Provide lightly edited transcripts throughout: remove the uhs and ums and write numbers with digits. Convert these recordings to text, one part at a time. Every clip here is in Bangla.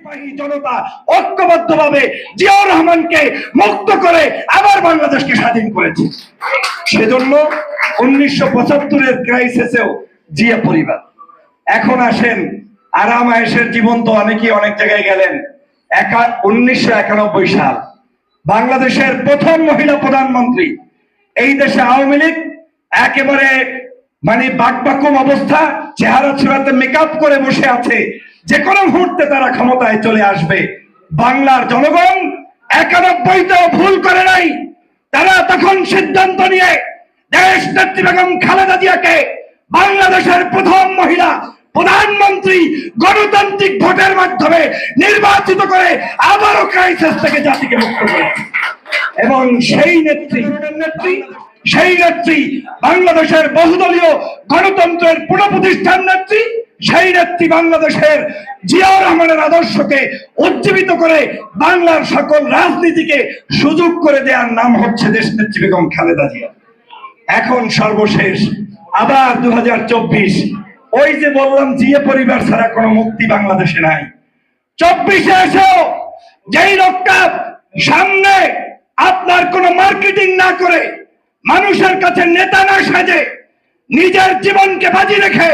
সিপাহী জনতা ঐক্যবদ্ধভাবে জিয়াউর রহমানকে মুক্ত করে আবার বাংলাদেশকে স্বাধীন করেছে। সেজন্য 1975-এর ক্রাইসিসেও জিয়া পরিবার। এখন আসেন আরাম আয়েশের জীবন তো অনেকেই অনেক জায়গায় গেলেন। 1991 সাল বাংলাদেশের প্রথম মহিলা প্রধানমন্ত্রী। এই দেশে আওয়ামী লীগ একেবারে বাকবাকুম অবস্থা, চেহারা ছুড়াতে মেকআপ করে বসে আছে, যে কোনো মুহূর্তে তারা ক্ষমতায় চলে আসবে। বাংলার জনগণ 91-তেও ভুল করে নাই। তারা তখন সিদ্ধান্ত নিয়ে দেশ নেত্রী বেগম খালেদা জিয়াকে বাংলাদেশের প্রথম মহিলা প্রধানমন্ত্রী গণতান্ত্রিক ভোটের মাধ্যমে নির্বাচিত করে আবারও ক্রাইসিস থেকে জাতিকে মুক্ত করে। এবং সেই নেত্রী বাংলাদেশের বহুদলীয় গণতন্ত্রের পুনঃপ্রতিষ্ঠান নেত্রী, সেই নেত্রী বাংলাদেশের জিয়াউর রহমানের আদর্শকে উজ্জীবিত করে বাংলার সকল রাজনীতিকে সুযোগ করে দেওয়ার নাম হচ্ছে দেশনেত্রী বেগম খালেদা জিয়া। এখন সর্বশেষ আবার 2024, ওই যে বললাম জিয়া পরিবার ছাড়া কোনো মুক্তি বাংলাদেশে নাই। 24-এ এসেও যেই লোকটা সামনে আপনার কোনো মার্কেটিং না করে, মানুষের কাছে নেতা না সাজে, নিজের জীবনকে বাজি রেখে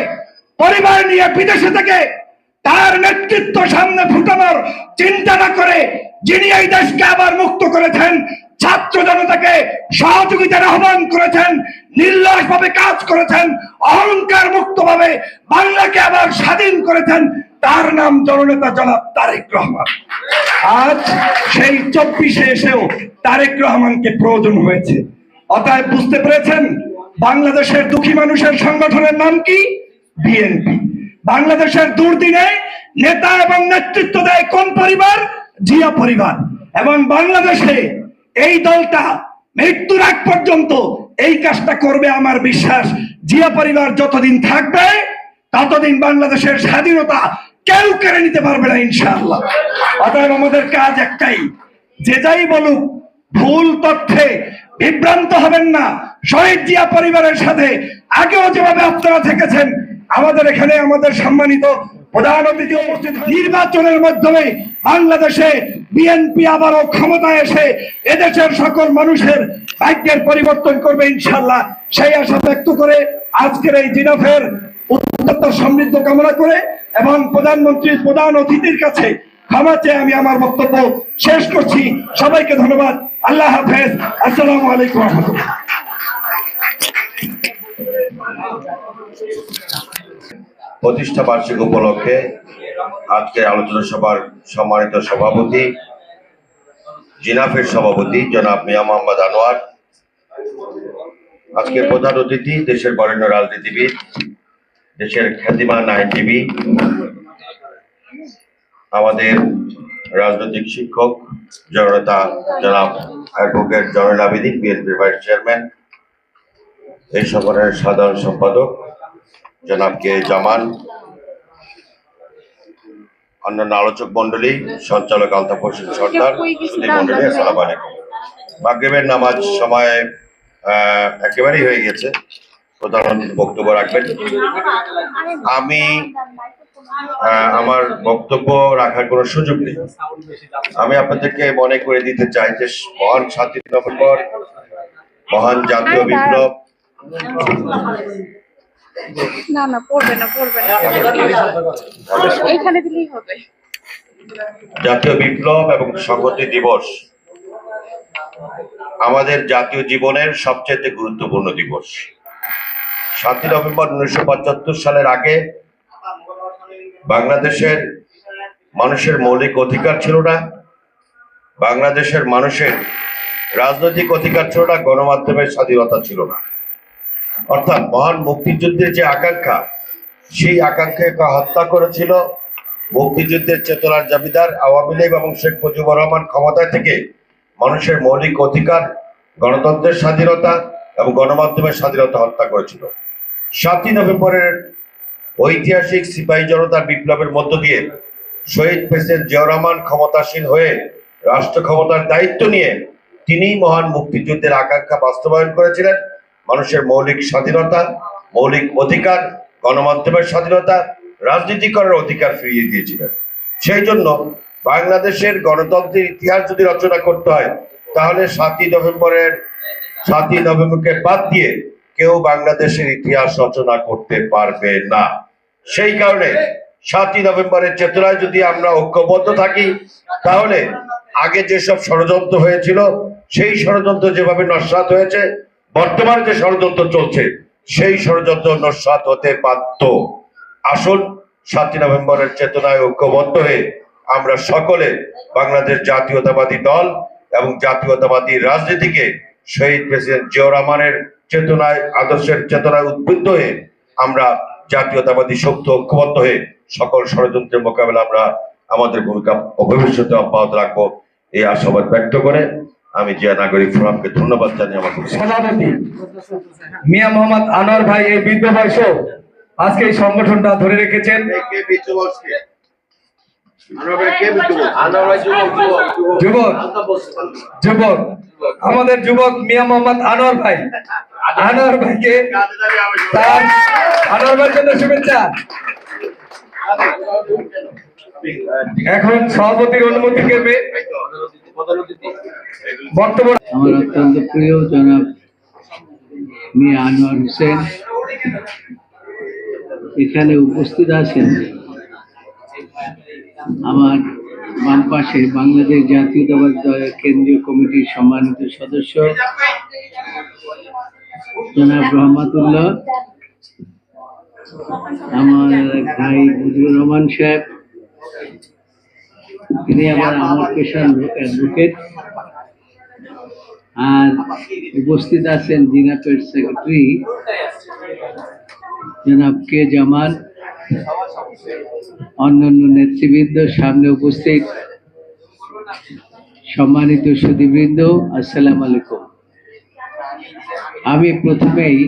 পরিবার নিয়ে বিদেশে থেকে তার নেতৃত্ব সামনে ফুটানোর চিন্তা না করে, যিনি এই দেশকে আবার মুক্ত করেছেন, ছাত্র জনতাকে সহযোগিতার আহ্বান করেছেন, নির্লসভাবে কাজ করেছেন, অহংকার মুক্ত ভাবে বাংলাকে আবার স্বাধীন করেছেন, তার নাম জননেতা জনাব তারেক রহমান। আজ সেই 24-এ এসেও তারেক রহমানকে প্রয়োজন হয়েছে। অতএব বুঝতে পেরেছেন বাংলাদেশের দুঃখী মানুষের সংগঠনের নাম কি? বিএনপি। বাংলাদেশের দুর্দিনে নেতা এবং নেতৃত্ব দেয় কোন পরিবার? জিয়া পরিবার। এবং বাংলাদেশে এই দলটা মৃত্যুর আগ পর্যন্ত এই কাজটা করবে। আমার বিশ্বাস জিয়া পরিবার যতদিন থাকবে ততদিন বাংলাদেশের স্বাধীনতা কেউ কেড়ে নিতে পারবে না ইনশাআল্লাহ। অতএব আমাদের কাজ একটাই, যে যাই বলুক ভুল তথ্যে বিভ্রান্ত হবেন না। শহীদ জিয়া পরিবারের সাথে আগেও যেভাবে আপনারা থেকেছেন, আমাদের এখানে আমাদের সম্মানিত প্রধান অতিথি উপস্থিত, নির্বাচনের মাধ্যমে বাংলাদেশে বিএনপি আবারও ক্ষমতায় এসে এদেশের সকল মানুষের ভাগ্যের পরিবর্তন করবে ইনশাআল্লাহ। সেই আশা ব্যক্ত করে আজকের এই জিনাফের উত্তর সমৃদ্ধ কামনা করে এবং প্রধানমন্ত্রীর প্রধান অতিথির কাছে ক্ষমা চেয়ে আমি আমার বক্তব্য শেষ করছি। সবাইকে ধন্যবাদ। আল্লাহ হাফেজ। আসসালামু আলাইকুম ওয়া রাহমাতুল্লাহ। প্রতিষ্ঠা বার্ষিক উপলক্ষে আজকের আলোচনা সভার সম্মানিত সভাপতি, জিনাফের সভাপতি জনাব মিয়া মোহাম্মদ আনোয়ার, আজকের প্রধান অতিথি দেশের বরেণ্য রাজনীতিবিদ, দেশের খ্যাতিমান আইনজীবী, আমাদের রাজনৈতিক শিক্ষক জননেতা জনাব অ্যাডভোকেট জয়নুল আবেদীন, বিএনপির ভাইস চেয়ারম্যান, এই সংগঠনের সাধারণ সম্পাদক জনাব কে জামান, অন্যান্য আলোচক মন্ডলী, সঞ্চালক আলতাফ হোসেন সর্দার, সুধী মন্ডলী, আসসালামু আলাইকুম। মাগরিবের নামাজ সময় একেবারেই হয়ে গেছে, প্রধান বক্তব্য রাখবেন। আমি আমার বক্তব্য রাখার কোনো সুযোগ নেই। আমি আপনাদেরকে মনে করে দিতে চাই যে মহান 7 নভেম্বর মহান জাতীয় বিপ্লব, জাতীয় বিপ্লব এবং সংহতি দিবস আমাদের জাতীয় জীবনের সবচেয়ে গুরুত্বপূর্ণ দিবস। 7 নভেম্বর 1975 সালের আগে বাংলাদেশের মানুষের মৌলিক অধিকার ছিল না, বাংলাদেশের মানুষের রাজনৈতিক অধিকার ছিল না, গণমাধ্যমের স্বাধীনতা ছিল না। অর্থাৎ মহান মুক্তিযুদ্ধের যে আকাঙ্ক্ষা, সেই আকাঙ্ক্ষাকে হত্যা করেছিল মুক্তিযুদ্ধের চেতনার জমিদার আওয়ামী লীগ এবং শেখ মুজিবুর রহমান ক্ষমতায় থেকে মানুষের মৌলিক অধিকার, গণতন্ত্রের স্বাধীনতা এবং গণমাধ্যমের স্বাধীনতা হত্যা করেছিল। 7 নভেম্বরের ঐতিহাসিক সিপাহী জনতার বিপ্লবের মধ্য দিয়ে শহীদ প্রেসিডেন্ট জিয়াউর রহমান ক্ষমতাসীন হয়ে রাষ্ট্র ক্ষমতার দায়িত্ব নিয়ে তিনি মহান মুক্তিযুদ্ধের আকাঙ্ক্ষা বাস্তবায়ন করেছিলেন। মানুষের মৌলিক স্বাধীনতা, মৌলিক অধিকার, গণমাধ্যমের স্বাধীনতা, রাজনীতি করার অধিকার ফিরিয়ে দিয়েছিলেন। সেই জন্য বাংলাদেশের গণতন্ত্রের ইতিহাস যদি রচনা করতে হয় তাহলে 7ই নভেম্বরকে বাদ দিয়ে কেউ বাংলাদেশের ইতিহাস রচনা করতে পারবে না। সেই কারণে 7ই নভেম্বরের চেতনায় যদি আমরা ঐক্যবদ্ধ থাকি তাহলে আগে যেসব ষড়যন্ত্র হয়েছিল সেই ষড়যন্ত্র যেভাবে নস্যাৎ হয়েছে, বর্তমানে যে ষড়যন্ত্র চলছে সেই ষড়যন্ত্র নস্যাৎ হতে বাধ্য। আসুন 7ই নভেম্বরের চেতনায় ঐক্যবদ্ধ হয়ে আমরা সকলে বাংলাদেশ জাতীয়তাবাদী দল এবং জাতীয়তাবাদী রাজনীতিকে শহীদ প্রেসিডেন্ট জিয়াউর রহমানের চেতনায়, আদর্শের চেতনায় উদ্বুদ্ধ হয়ে আমরা জাতীয়তাবাদী শক্তি ঐক্যবদ্ধ হয়ে সকল ষড়যন্ত্রের মোকাবেলা আমরা আমাদের ভূমিকা ভবিষ্যতে অব্যাহত রাখবো এই আশাবাদ ব্যক্ত করে আমি জিয়া নাগরিক ফোরামকে ধন্যবাদ জানিয়ে আমার সভাপতি মিয়া মোহাম্মদ আনোয়ার ভাই, এই বৃদ্ধ বয়সেও আজকে এই সংগঠনটা ধরে রেখেছেন। যুবক যুবক আমাদের যুবক মিয়া মোহাম্মদ আনোয়ার ভাই, আনোয়ার ভাইকে তার আনোয়ার ভাইয়ের জন্য শুভেচ্ছা। এখন সভাপতির অনুমতি পেয়ে বক্তব্য আমার অত্যন্ত প্রিয় জনাব মিয়া আনোয়ার হোসেন এখানে উপস্থিত আছেন। আমার বাম পাশে বাংলাদেশ জাতীয়তাবাদী দলের কেন্দ্রীয় কমিটির সম্মানিত সদস্য জনাব রহমাতুল্লাহ, আমার ভাই মুজিবুর রহমান সাহেব, তিনি আবার আমার পেশার লোক, অ্যাডভোকেট। আর উপস্থিত আছেন জিনাপের সেক্রেটারি জনাব কে জামাল, অন্যান্য নেতৃবৃন্দ, সামনে উপস্থিত সম্মানিত সুধীবৃন্দ, আসসালামু আলাইকুম। আমি প্রথমেই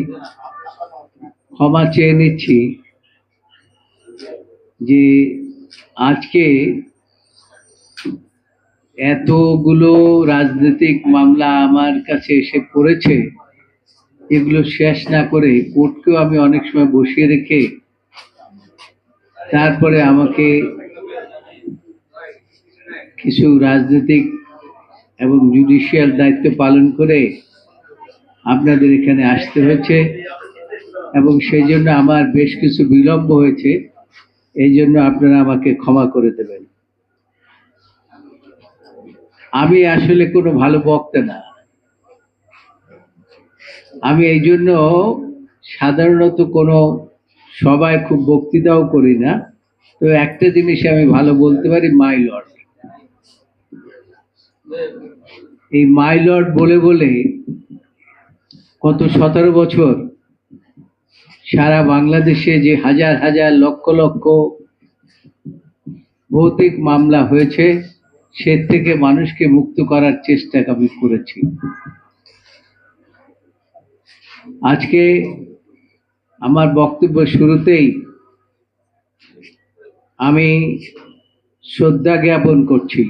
ক্ষমা চেয়ে নিচ্ছি যে আজকে এতগুলো রাজনৈতিক মামলা আমার কাছে এসে পড়েছে, এগুলো শেষ না করে কোর্টকেও আমি অনেক সময় বসিয়ে রেখে তারপরে আমাকে কিছু রাজনৈতিক এবং জুডিশিয়াল দায়িত্ব পালন করে আপনাদের এখানে আসতে হয়েছে এবং সেই জন্য আমার বেশ কিছু বিলম্ব হয়েছে। এই জন্য আপনারা আমাকে ক্ষমা করে দেবেন। আমি আসলে কোনো ভালো বক্তা না, আমি এই জন্য সাধারণত কোনো সবাই খুব বক্তৃতাও করি না। তো একটা জিনিস আমি ভালো বলতে পারি, মাই লর্ড। এই মাই লর্ড বলে বলে কত 17 বছর সারা বাংলাদেশে যে হাজার হাজার লক্ষ লক্ষ ভৌতিক মামলা হয়েছে সে থেকে মানুষকে মুক্ত করার চেষ্টা আমি করেছি। আজকে আমার বক্তব্য শুরুতেই আমি শ্রদ্ধা জ্ঞাপন করছি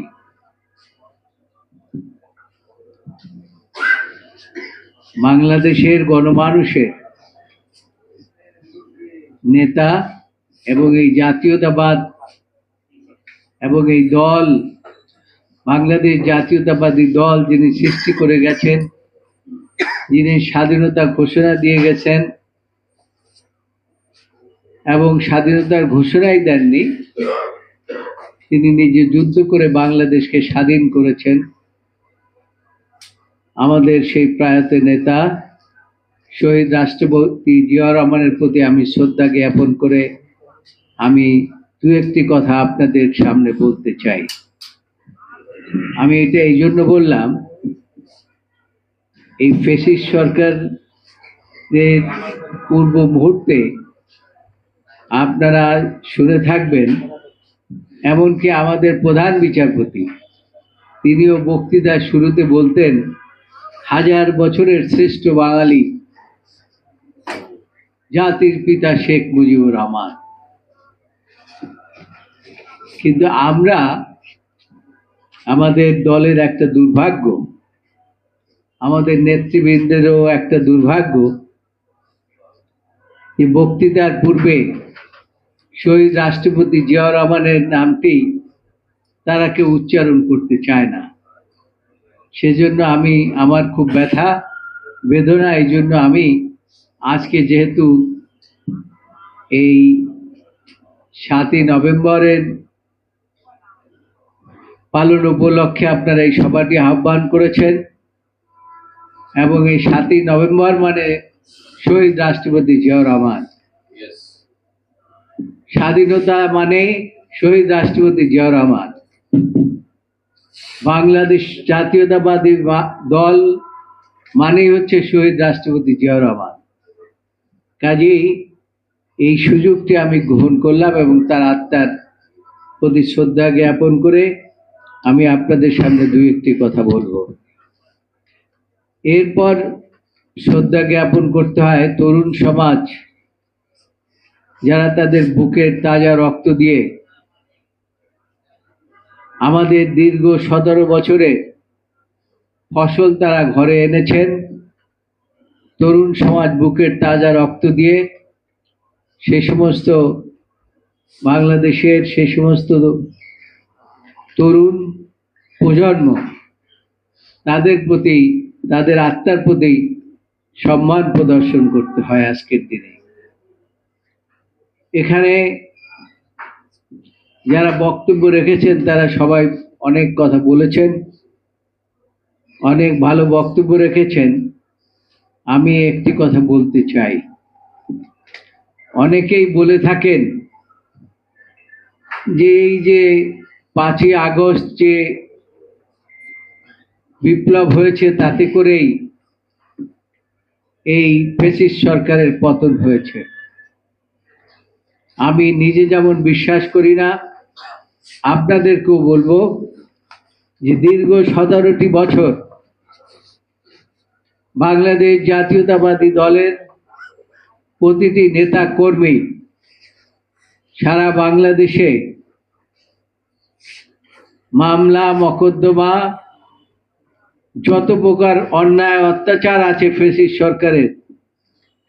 বাংলাদেশের গণমানুষের নেতা এবং এই জাতীয়তাবাদ এবং এই দল, বাংলাদেশ জাতীয়তাবাদী দল যিনি সৃষ্টি করে গেছেন, যিনি স্বাধীনতা ঘোষণা দিয়ে গেছেন এবং স্বাধীনতার ঘোষণাই দেননি, তিনি নিজে যুদ্ধ করে বাংলাদেশকে স্বাধীন করেছেন। আমাদের সেই প্রয়াত নেতা শহীদ রাষ্ট্রপতি জিয়াউর রহমানের প্রতি আমি শ্রদ্ধা জ্ঞাপন করে আমি দু একটি কথা আপনাদের সামনে বলতে চাই। আমি এটা এই জন্য বললাম, এই ফ্যাসিস্ট সরকারের পূর্ব মুহূর্তে আপনারা শুনে থাকবেন, এমনকি আমাদের প্রধান বিচারপতি তিনিও বক্তৃতার শুরুতে বলতেন, হাজার বছরের শ্রেষ্ঠ বাঙালি জাতির পিতা শেখ মুজিবুর রহমান। কিন্তু আমরা, আমাদের দলের একটা দুর্ভাগ্য, আমাদের নেতৃবৃন্দেরও একটা দুর্ভাগ্য, যে বক্তৃতার পূর্বে শহীদ রাষ্ট্রপতি জিয়াউর রহমানের নামটি তারা কেউ উচ্চারণ করতে চায় না। সেজন্য আমি আমার খুব ব্যথা বেদনা, এই জন্য আমি আজকে যেহেতু এই 7ই নভেম্বরের পালন উপলক্ষে আপনারা এই সভাটি আহ্বান করেছেন, এবং এই 7ই নভেম্বর মানে শহীদ রাষ্ট্রপতি জিয়াউর রহমান, স্বাধীনতা মানে শহীদ রাষ্ট্রপতি জিয়াউর রহমান, বাংলাদেশ জাতীয়তাবাদী দল মানেই হচ্ছে শহীদ রাষ্ট্রপতি জিয়াউর রহমান। কাজেই এই সুযোগটি আমি গ্রহণ করলাম এবং তার আত্মার প্রতি শ্রদ্ধা জ্ঞাপন করে আমি আপনাদের সামনে দুই একটি কথা বলবো। এরপর শ্রদ্ধা জ্ঞাপন করতে হয় তরুণ সমাজ, যারা তাদের বুকের তাজা রক্ত দিয়ে আমাদের দীর্ঘ 17 বছরে ফসল তারা ঘরে এনেছেন। তরুণ সমাজ বুকের তাজা রক্ত দিয়ে সে সমস্ত বাংলাদেশের সে সমস্ত তরুণ প্রজন্ম, তাদের প্রতি, তাদের আত্মার প্রতি সম্মান প্রদর্শন করতে হয় আজকের দিনে। এখানে যারা বক্তব্য রেখেছেন তারা সবাই অনেক কথা বলেছেন, অনেক ভালো বক্তব্য রেখেছেন। আমি একটি কথা বলতে চাই। অনেকেই বলে থাকেন যে এই যে 5ই আগস্ট যে বিপ্লব হয়েছে তাতে করেই এই ফ্যাসিস্ট সরকারের পতন হয়েছে। আমি নিজে যেমন বিশ্বাস করি না, আপনাদেরকেও বলবো যে দীর্ঘ 17টি বছর বাংলাদেশ জাতীয়তাবাদী দলের প্রতিটি নেতা কর্মী সারা বাংলাদেশে মামলা মকদ্দমা যত প্রকার অন্যায় অত্যাচার আছে ফ্যাসিস্ট সরকারের,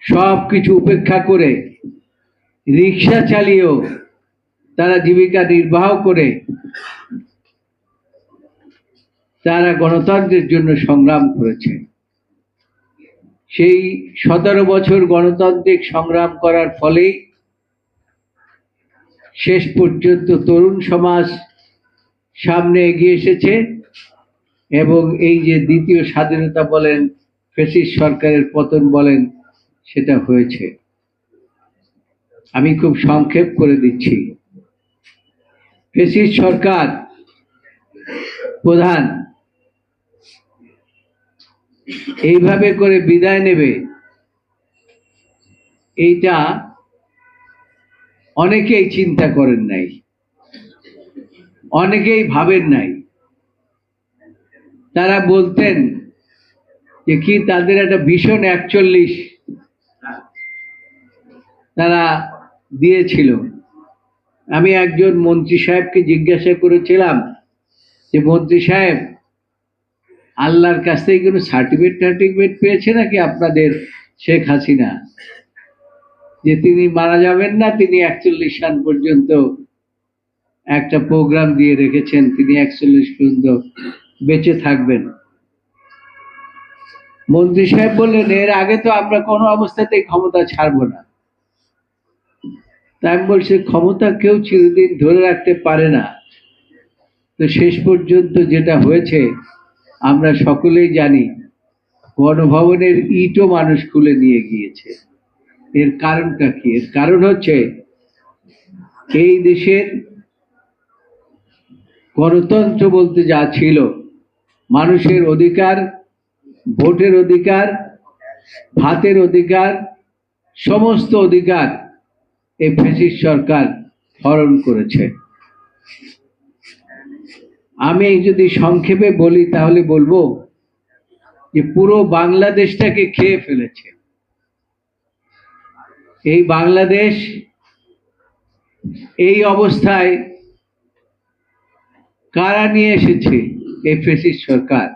সব কিছু উপেক্ষা করে রিক্সা চালিয়েও তারা জীবিকা নির্বাহ করে তারা গণতন্ত্রের জন্য সংগ্রাম করেছে। সেই 17 বছর গণতান্ত্রিক সংগ্রাম করার ফলেই শেষ পর্যন্ত তরুণ সমাজ সামনে এগিয়ে এসেছে এবং এই যে দ্বিতীয় স্বাধীনতা বলেন, ফ্যাসিস্ট সরকারের পতন বলেন, সেটা হয়েছে। আমি খুব সংক্ষেপ করে দিচ্ছি। ফ্যাসিস্ট সরকার প্রধান এইভাবে করে বিদায় নেবে, এইটা অনেকেই চিন্তা করেন নাই, অনেকেই ভাবেন নাই। তারা বলতেন যে কি তাদের একটা ভীষণ 41 তারা দিয়েছিল। আমি একজন মন্ত্রী সাহেবকে জিজ্ঞাসা করেছিলাম যে মন্ত্রী সাহেব, আল্লাহর কাছ থেকে কোনো সার্টিফিকেট পেয়েছে নাকি আপনাদের শেখ হাসিনা, যে তিনি মারা যাবেন না, তিনি 41 সাল পর্যন্ত একটা প্রোগ্রাম দিয়ে রেখেছেন, তিনি 41 পর্যন্ত বেঁচে থাকবেন। মন্ত্রী সাহেব বললেন, এর আগে তো আমরা কোনো অবস্থাতেই ক্ষমতা ছাড়বো না। তাই আমি বলছি, ক্ষমতা কেউ চিরদিন ধরে রাখতে পারে না। তো শেষ পর্যন্ত যেটা হয়েছে আমরা সকলেই জানি, গণভবনের ইটও মানুষ খুলে নিয়ে গিয়েছে। এর কারণটা কি? এর কারণ হচ্ছে এই দেশের গণতন্ত্র বলতে যা ছিল, মানুষের অধিকার, ভোটের অধিকার, ভাতের অধিকার, সমস্ত অধিকার এই ফ্যাসিস্ট সরকার হরণ করেছে। আমি যদি সংক্ষেপে বলি তাহলে বলবো যে পুরো বাংলাদেশটাকে খেয়ে ফেলেছে। এই বাংলাদেশ এই অবস্থায় কারা নিয়ে এসেছে? এই ফ্যাসিস্ট সরকার।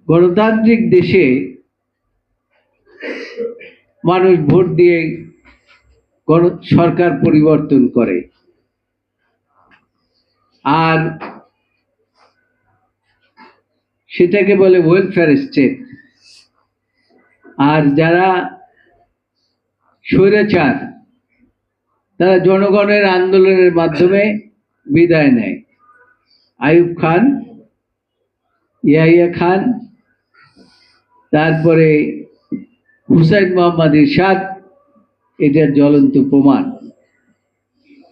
গণতান্ত্রিক দেশে মানুষ ভোট দিয়ে সরকার পরিবর্তন করে, আর সেটাকে বলে ওয়েলফেয়ার স্টেট। আর যারা স্বৈরাচার তারা জনগণের আন্দোলনের মাধ্যমে বিদায় নেয়। আইয়ুব খান, ইয়াহিয়া খান, তারপরে হুসাইন মোহাম্মদ ইরশাদ এটার জ্বলন্ত প্রমাণ।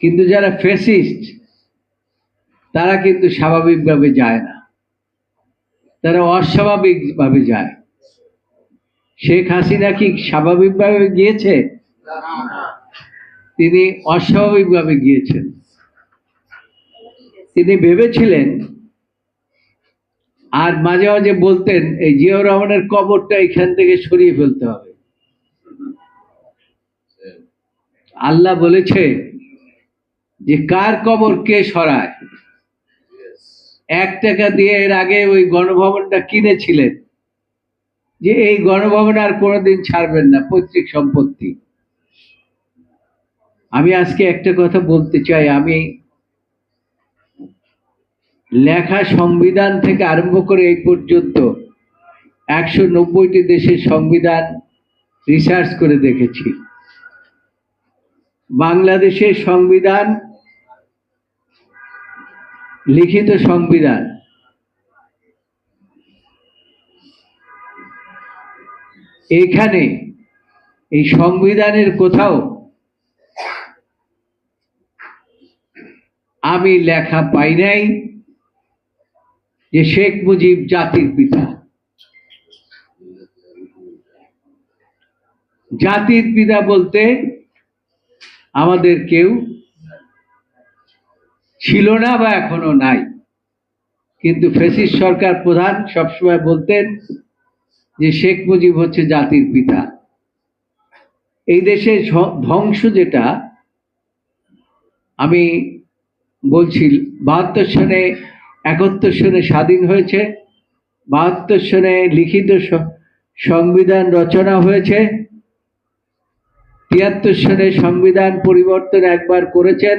কিন্তু যারা ফ্যাসিস্ট তারা কিন্তু স্বাভাবিকভাবে যায় না, তারা অস্বাভাবিকভাবে যায়। শেখ হাসিনা কি স্বাভাবিকভাবে গিয়েছে? তিনি অস্বাভাবিকভাবে গিয়েছেন। তিনি ভেবেছিলেন, আর মাঝে মাঝে বলতেন এই জিয়াউর রহমানের কবরটা এখান থেকে সরিয়ে ফেলতে হবে। আল্লাহ বলেছে যে কার কবর কে সরায়। 1 টাকা দিয়ে এর আগে ওই গণভবনটা কিনেছিলেন, যে এই গণভবন আর কোনোদিন ছাড়বেন না, পৈতৃক সম্পত্তি। আমি আজকে একটা কথা বলতে চাই, আমি লেখা সংবিধান থেকে আরম্ভ করে এই পর্যন্ত 190টি দেশের সংবিধান রিসার্চ করে দেখেছি। বাংলাদেশের সংবিধান, লিখিত সংবিধান, এখানে এই সংবিধানের কোথাও আমি লেখা পাই নাই যে শেখ মুজিব জাতির পিতা। জাতির পিতা বলতে আমাদের কেউ ছিল না বা এখনো নাই। কিন্তু ফ্যাসিস্ট সরকার প্রধান সবসময় বলতেন যে শেখ মুজিব হচ্ছে জাতির পিতা। এই দেশের ধ্বংস যেটা আমি বলছি, 72 সনে 71 সনে স্বাধীন হয়েছে, 72 সনে লিখিত সংবিধান রচনা হয়েছে, 73 সনে সংবিধান পরিবর্তন একবার করেছেন,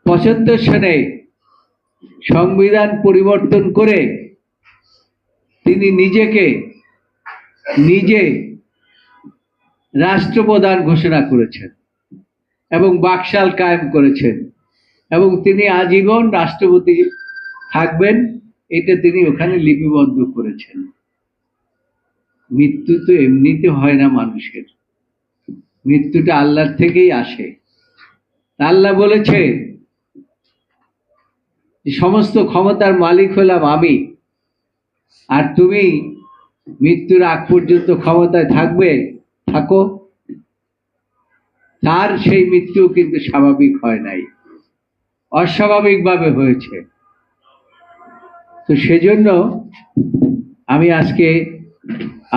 75 সনে সংবিধান পরিবর্তন করে তিনি নিজে রাষ্ট্রপ্রধান ঘোষণা করেছেন এবং বাকশাল কায়েম করেছেন, এবং তিনি আজীবন রাষ্ট্রপতি থাকবেন, এটা তিনি ওখানে লিপিবদ্ধ করেছেন। মৃত্যু তো এমনিতে হয় না মানুষের, মৃত্যুটা আল্লাহর থেকেই আসে। আল্লাহ বলেছে সমস্ত ক্ষমতার মালিক হলাম আমি, আর তুমি মৃত্যুর আগ পর্যন্ত ক্ষমতায় থাকো। তার সেই মৃত্যু কিন্তু স্বাভাবিক হয় নাই, অস্বাভাবিকভাবে হয়েছে। তো সেজন্য আমি আজকে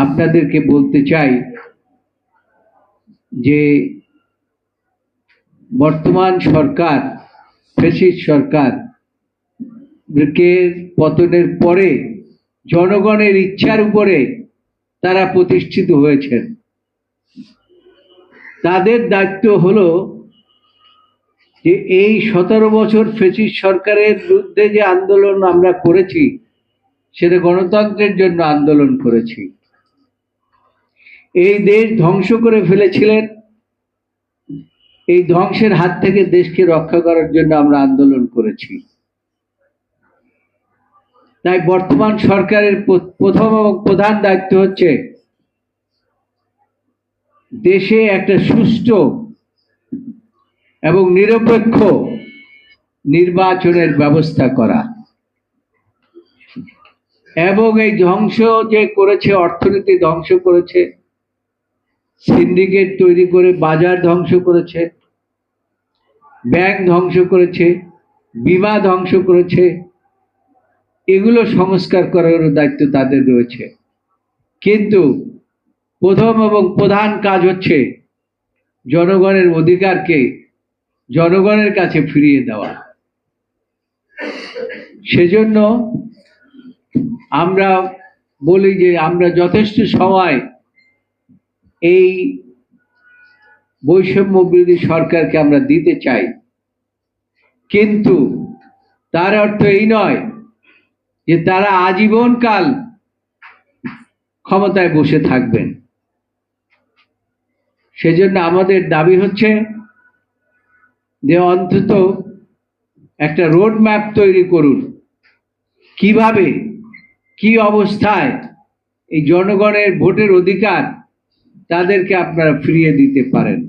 আপনাদেরকে বলতে চাই যে বর্তমান সরকার, ফ্যাসিস্ট সরকার পতনের পরে জনগণের ইচ্ছার উপরে তারা প্রতিষ্ঠিত হয়েছেন। তাদের দায়িত্ব হলো যে এই 17 বছর ফ্যাসিস্ট সরকারের বিরুদ্ধে যে আন্দোলন আমরা করেছি, সেটা গণতন্ত্রের জন্য আন্দোলন করেছি। এই দেশ ধ্বংস করে ফেলেছিলেন, এই ধ্বংসের হাত থেকে দেশকে রক্ষা করার জন্য আমরা আন্দোলন করেছি। তাই বর্তমান সরকারের প্রথম এবং প্রধান দায়িত্ব হচ্ছে দেশে একটা সুষ্ঠু এবং নিরপেক্ষ নির্বাচনের ব্যবস্থা করা, এবং এই ধ্বংস যে করেছে, অর্থনীতি ধ্বংস করেছে, সিন্ডিকেট তৈরি করে বাজার ধ্বংস করেছে, ব্যাংক ধ্বংস করেছে, বীমা ধ্বংস করেছে, এগুলো সংস্কার করার দায়িত্ব তাদের রয়েছে। কিন্তু প্রথম এবং প্রধান কাজ হচ্ছে জনগণের অধিকারকে জনগণের কাছে ফিরিয়ে দেওয়া। সেজন্য আমরা বলি যে আমরা যথেষ্ট সময় এই বৈষম্য বিরোধী সরকারকে আমরা দিতে চাই, কিন্তু তার অর্থ এই নয় যে তারা আজীবনকাল ক্ষমতায় বসে থাকবেন। সেজন্য আমাদের দাবি হচ্ছে যে অন্তত একটা রোড ম্যাপ তৈরি করুন, কিভাবে কি অবস্থায় এই জনগণের ভোটের অধিকার তাদেরকে আপনারা ফিরিয়ে দিতে পারেন।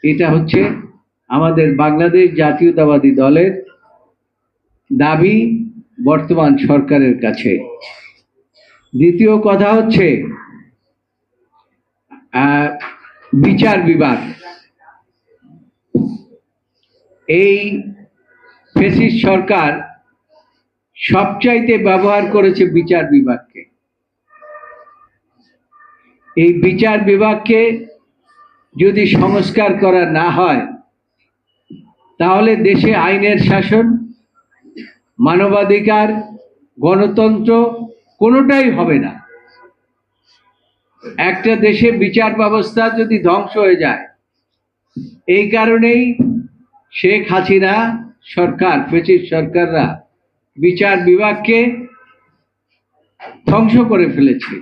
এটা হচ্ছে আমাদের বাংলাদেশ জাতীয়তাবাদী দলের দাবি বর্তমান সরকারের কাছে। দ্বিতীয় কথা হচ্ছে বিচার বিভাগ। এই ফ্যাসিস্ট সরকার সবচাইতে ব্যবহার করেছে বিচার বিভাগকে। এই বিচার বিভাগকে যদি সংস্কার করা না হয় তাহলে দেশে আইনের শাসন, মানবাধিকার, গণতন্ত্র কোনোটাই হবে না। একটা দেশে বিচার ব্যবস্থা যদি ধ্বংস হয়ে যায়, এই কারণেই শেখ হাসিনা সরকার, ফ্যাসিস্ট সরকাররা বিচার বিভাগকে ধ্বংস করে ফেলেছে।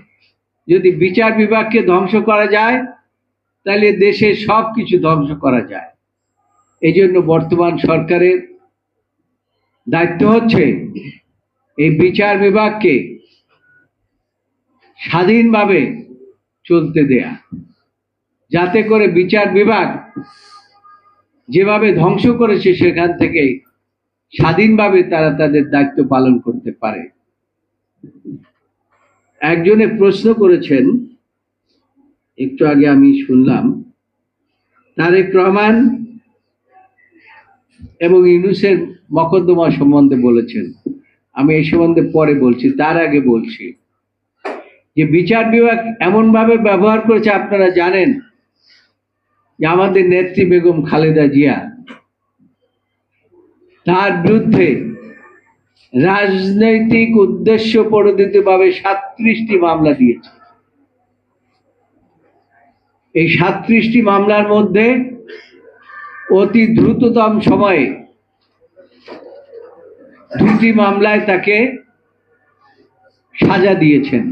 যদি বিচার বিভাগকে ধ্বংস করা যায় তাহলে দেশের সব কিছু ধ্বংস করা যায়। এই জন্য বর্তমান সরকারের দায়িত্ব হচ্ছে এই বিচার বিভাগকে স্বাধীনভাবে চলতে দেয়া, যাতে করে বিচার বিভাগ যেভাবে ধ্বংস করেছে সেখান থেকে স্বাধীনভাবে তারা তাদের দায়িত্ব পালন করতে পারে। একজনে প্রশ্ন করেছেন, একটু আগে আমি শুনলাম, তারেক রহমান এবং ইউনূসের মকদ্দমা সম্বন্ধে বলেছেন। আমি এই সম্বন্ধে পরে বলছি, তার আগে বলছি যে বিচার বিভাগ এমন ভাবে ব্যবহার করেছে, আপনারা জানেন যে আমাদের নেত্রী বেগম খালেদা জিয়া তার বিরুদ্ধে রাজনৈতিক উদ্দেশ্য প্রণোদিতভাবে 37টি মামলা দিয়েছে। এই 37টি মামলার মধ্যে অতি দ্রুততম সময়ে 2টি মামলায় তাকে সাজা দিয়েছেন।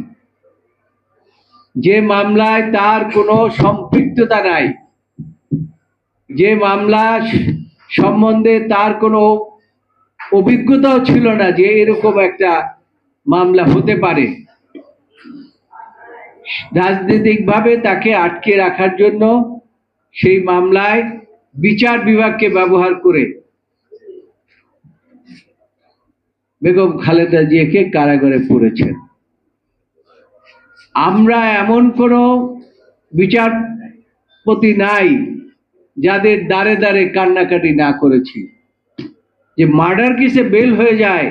যে মামলায় তার কোনো সম্পৃক্ততা নাই, যে মামলা সম্বন্ধে তার কোনো অভিজ্ঞতাও ছিল না যে এরকম একটা মামলা হতে পারে, রাজনৈতিকভাবে তাকে আটকে রাখার জন্য সেই মামলায় বিচার বিভাগকে ব্যবহার করে বেগম খালেদা জিয়াকে কারাগারে পুরেছেন। আমরা এমন কোনো বিচারপতি নাই যাদের দ্বারে দ্বারে কান্নাকাটি না করেছি। যে মার্ডার কেসে বেল হয়ে যায়,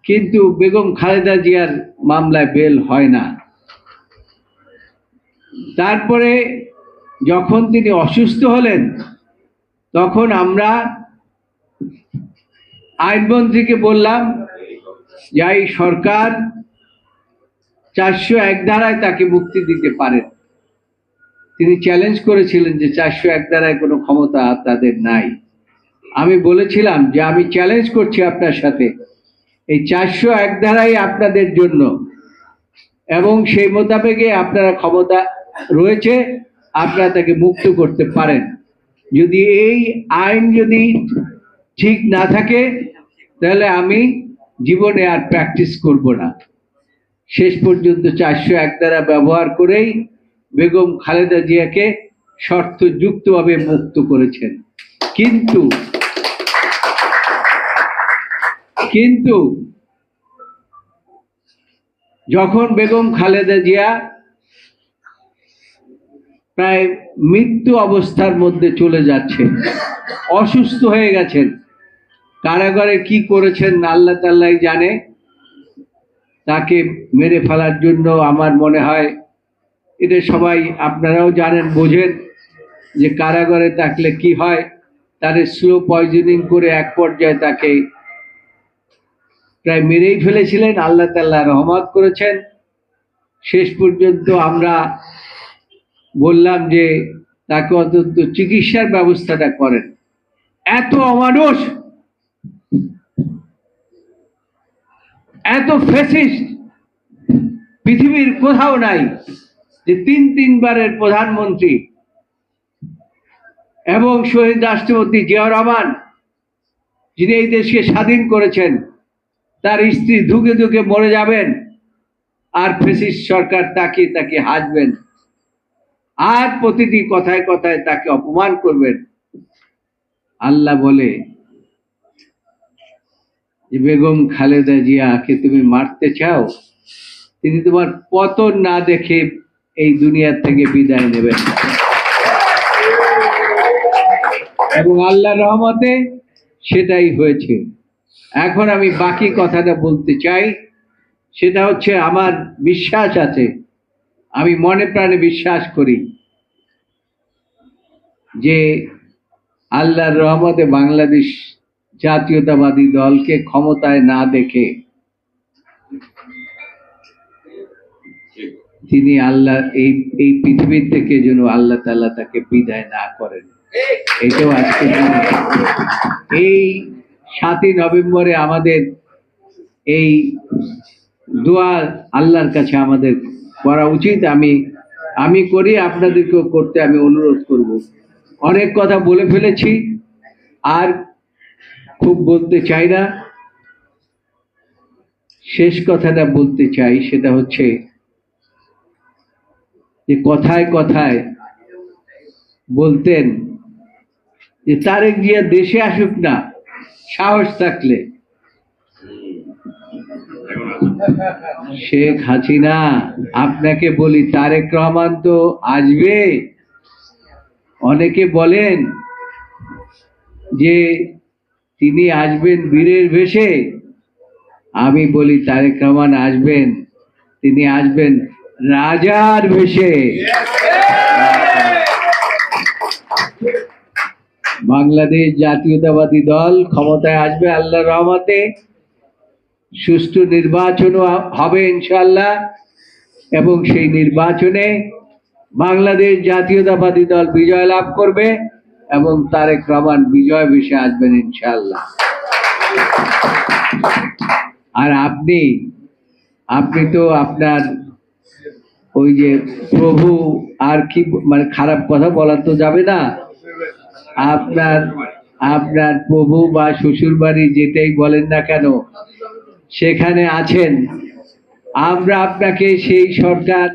কিন্তু বেগম খালেদা জিয়ার মামলায় বেল হয় না। তারপরে যখন তিনি অসুস্থ হলেন তখন আমরা আইনমন্ত্রীকে বললাম যে এই সরকার 401 ধারায় তাকে মুক্তি দিতে পারেন। তিনি চ্যালেঞ্জ করেছিলেন যে 401 ধারায় কোনো ক্ষমতা তাদের নাই। আমি বলেছিলাম যে আমি চ্যালেঞ্জ করছি আপনার সাথে, এই 401 ধারাই আপনাদের জন্য, এবং সেই মোতাবেকে আপনারা ক্ষমতা রয়েছে, আপনারা তাকে মুক্ত করতে পারেন। যদি এই আইন যদি ঠিক না থাকে তাহলে আমি জীবনে আর প্র্যাকটিস করব না। শেষ পর্যন্ত 401 ধারা ব্যবহার করেই বেগম খালেদা জিয়াকে শর্তযুক্তভাবে মুক্ত করেছেন। কিন্তু যখন বেগম খালেদা জিয়া প্রায় মৃত্যু অবস্থার মধ্যে চলে যাচ্ছেন, অসুস্থ হয়ে গেছেন, কারাগারে কি করেছেন আল্লাহ তাআলাই জানে। তাকে মেরে ফেলার জন্য আমার মনে হয়, এটা সবাই আপনারাও জানেন, বোঝেন যে কারাগারে থাকলে কি হয়, তার স্লো পয়জনিং করে এক পর্যায়ে তাকে প্রায় মেরেই ফেলেছিলেন। আল্লাহ তাআলা রহমত করেছেন। শেষ পর্যন্ত আমরা বললাম যে তাকে অন্তত চিকিৎসার ব্যবস্থাটা করেন। এত অমানুষ, এত ফ্যাসিস্ট পৃথিবীর কোথাও নাই, যে তিনবারের প্রধানমন্ত্রী এবং শহীদ রাষ্ট্রপতি জিয়াউর রহমান, যিনি এই দেশকে স্বাধীন করেছেন, তার স্ত্রী ধুকে ধুকে মরে যাবেন, আর ফ্যাসিস্ট সরকার তাকিয়ে তাকিয়ে হাসবেন, আর প্রতিটি কথায় কথায় তাকে অপমান করবেন। আল্লাহ বলে যে বেগম খালেদা জিয়াকে তুমি মারতে চাও, তিনি তোমার পতন না দেখে এই দুনিয়া থেকে বিদায় নেবেন। এবং আল্লাহর রহমতে সেটাই হয়েছে। এখন আমি বাকি কথাটা বলতে চাই, সেটা হচ্ছে আমার বিশ্বাস আছে, আমি মনে প্রাণে বিশ্বাস করি যে আল্লাহর রহমতে বাংলাদেশ জাতীয়তাবাদী দলকে ক্ষমতায় না দেখে তিনি আল্লাহ এই পৃথিবীর থেকে যেন আল্লাহ তাআলা তাকে বিদায় না করেন। এটাও আজকে এই 7ই নভেম্বরে আমাদের এই দোয়া আল্লাহর কাছে আমাদের করা উচিত। আমি করি, আপনাদেরকেও করতে আমি অনুরোধ করব। অনেক কথা বলে ফেলেছি, আর খুব বলতে চাই না। শেষ কথাটা বলতে চাই, সেটা হচ্ছে যে কথায় কথায় বলতেন যে তারেক জিয়া দেশে আসুক না, সাহস থাকলে। শেখ হাসিনা, আপনাকে বলি, তারেক রহমান তো আসবে। অনেকে বলেন যে তিনি আসবেন বীরের বেশে, আমি বলি তারেক রহমান আসবেন, তিনি আসবেন রাজার বেশে। বাংলাদেশ জাতীয়তাবাদী দল ক্ষমতায় আসবে আল্লাহর রহমতে, সুষ্ঠু নির্বাচনও হবে ইনশাআল্লাহ, এবং সেই নির্বাচনে বাংলাদেশ জাতীয়তাবাদী দল বিজয় লাভ করবে এবং তারেক রহমান বিজয় বেশে আসবেন ইনশাআল্লাহ। আর আপনি তো আপনার ওই যে প্রভু, আর কি মানে খারাপ কথা বলা তো যাবে না, আপনার প্রভু বা শ্বশুর বাড়ি যেটাই বলেন না কেন, সেখানে আছেন। আমরা আপনাকে সেই সরকার